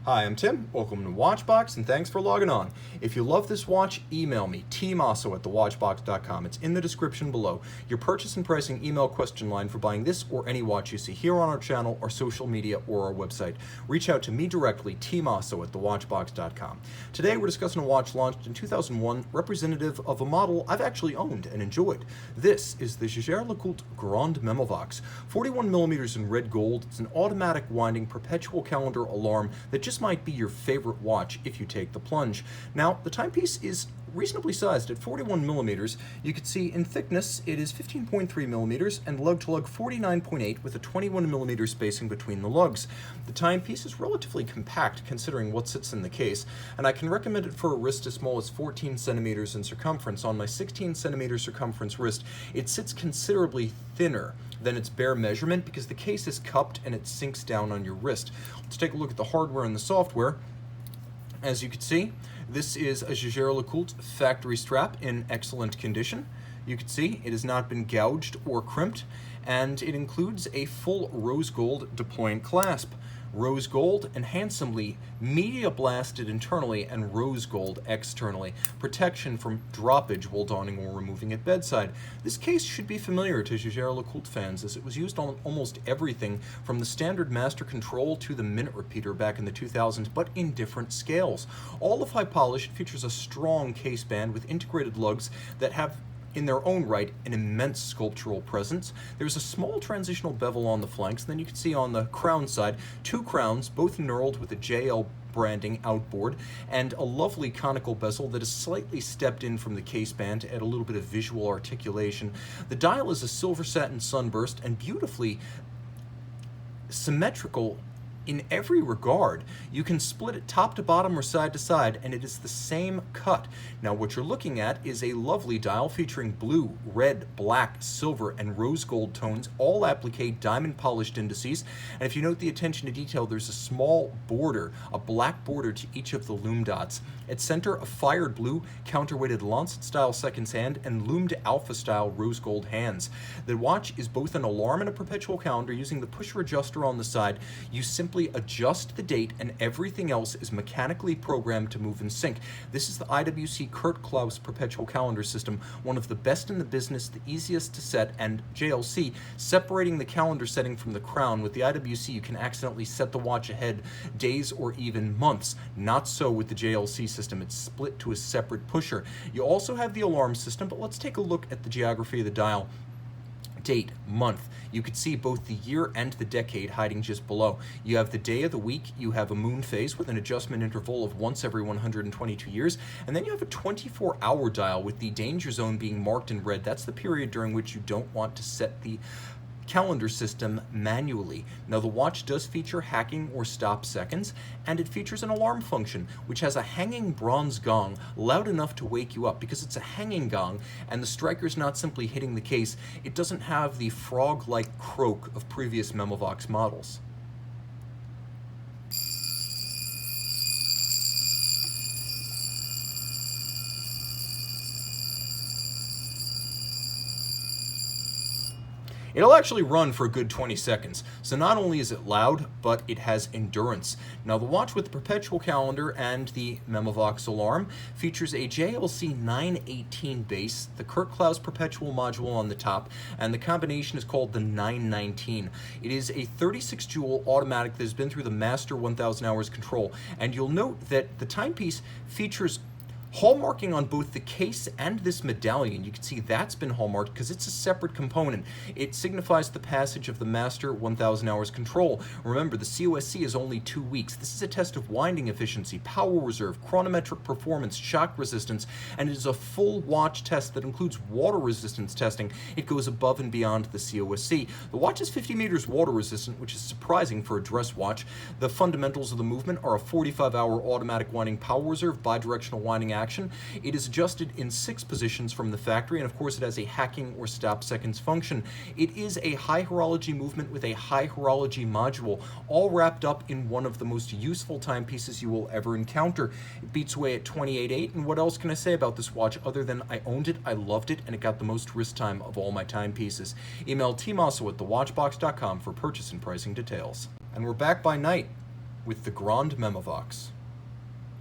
Hi, I'm Tim. Welcome to Watchbox, and thanks for logging on. If you love this watch, email me, tmosso at thewatchbox.com. It's in the description below. Your purchase and pricing email question line for buying this or any watch you see here on our channel, our social media, or our website. Reach out to me directly, tmosso at thewatchbox.com. Today we're discussing a watch launched in 2001, representative of a model I've actually owned and enjoyed. This is the Jaeger-LeCoultre Grande Memovox. 41 millimeters in red gold. It's an automatic winding perpetual calendar alarm that just might be your favorite watch if you take the plunge. Now, the timepiece is reasonably sized at 41 millimeters. You can see in thickness it is 15.3 millimeters and lug-to-lug 49.8 with a 21 millimeter spacing between the lugs. The timepiece is relatively compact considering what sits in the case, and I can recommend it for a wrist as small as 14 centimeters in circumference. On my 16 centimeter circumference wrist, it sits considerably thinner than its bare measurement because the case is cupped and it sinks down on your wrist. Let's take a look at the hardware and the software. As you can see, this is a Jaeger-LeCoultre factory strap in excellent condition. You can see it has not been gouged or crimped, and it includes a full rose gold deploying clasp. Rose gold and handsomely media blasted internally and rose gold externally. Protection from droppage while donning or removing at bedside. This case should be familiar to Jaeger-LeCoultre fans as it was used on almost everything from the standard master control to the minute repeater back in the 2000s, but in different scales. All of high polish, it features a strong case band with integrated lugs that have in their own right an immense sculptural presence. There's a small transitional bevel on the flanks, and then you can see on the crown side two crowns, both knurled with a JL branding outboard, and a lovely conical bezel that is slightly stepped in from the case band to add a little bit of visual articulation. The dial is a silver satin sunburst and beautifully symmetrical in every regard. You can split it top to bottom or side to side, and it is the same cut. Now what you're looking at is a lovely dial featuring blue, red, black, silver, and rose gold tones, all applique diamond polished indices. And if you note the attention to detail, there's a small border, a black border to each of the lume dots. At center, a fired blue, counterweighted Lancet style seconds hand and loomed alpha style rose gold hands. The watch is both an alarm and a perpetual calendar. Using the pusher adjuster on the side, you simply adjust the date and everything else is mechanically programmed to move in sync. This is the IWC Kurt Klaus Perpetual Calendar System, one of the best in the business, the easiest to set, and JLC, separating the calendar setting from the crown. With the IWC, you can accidentally set the watch ahead days or even months. Not so with the JLC system. It's split to a separate pusher. You also have the alarm system, but let's take a look at the geography of the dial. Date, month. You can see both the year and the decade hiding just below. You have the day of the week, you have a moon phase with an adjustment interval of once every 122 years, and then you have a 24-hour dial with the danger zone being marked in red. That's the period during which you don't want to set the calendar system manually. Now the watch does feature hacking or stop seconds, and it features an alarm function which has a hanging bronze gong loud enough to wake you up. Because it's a hanging gong and the striker's not simply hitting the case, it doesn't have the frog-like croak of previous Memovox models. It'll actually run for a good 20 seconds, so not only is it loud, but it has endurance. Now the watch with the perpetual calendar and the Memovox alarm features a JLC 918 base, the Kurt Klaus perpetual module on the top, and the combination is called the 919. It is a 36 jewel automatic that has been through the Master 1000 hours control, and you'll note that the timepiece features hallmarking on both the case and this medallion. You can see that's been hallmarked because it's a separate component. It signifies the passage of the Master 1000 hours control. Remember, the COSC is only 2 weeks. This is a test of winding efficiency, power reserve, chronometric performance, shock resistance, and it is a full watch test that includes water resistance testing. It goes above and beyond the COSC. The watch is 50 meters water resistant, which is surprising for a dress watch. The fundamentals of the movement are a 45-hour automatic winding power reserve, bidirectional winding action. It is adjusted in 6 positions from the factory, and of course it has a hacking or stop seconds function. It is a high horology movement with a high horology module, all wrapped up in one of the most useful timepieces you will ever encounter. It beats away at 28.8, and what else can I say about this watch other than I owned it, I loved it, and it got the most wrist time of all my timepieces. Email tmosso at thewatchbox.com for purchase and pricing details. And we're back by night. with the Grande Memovox.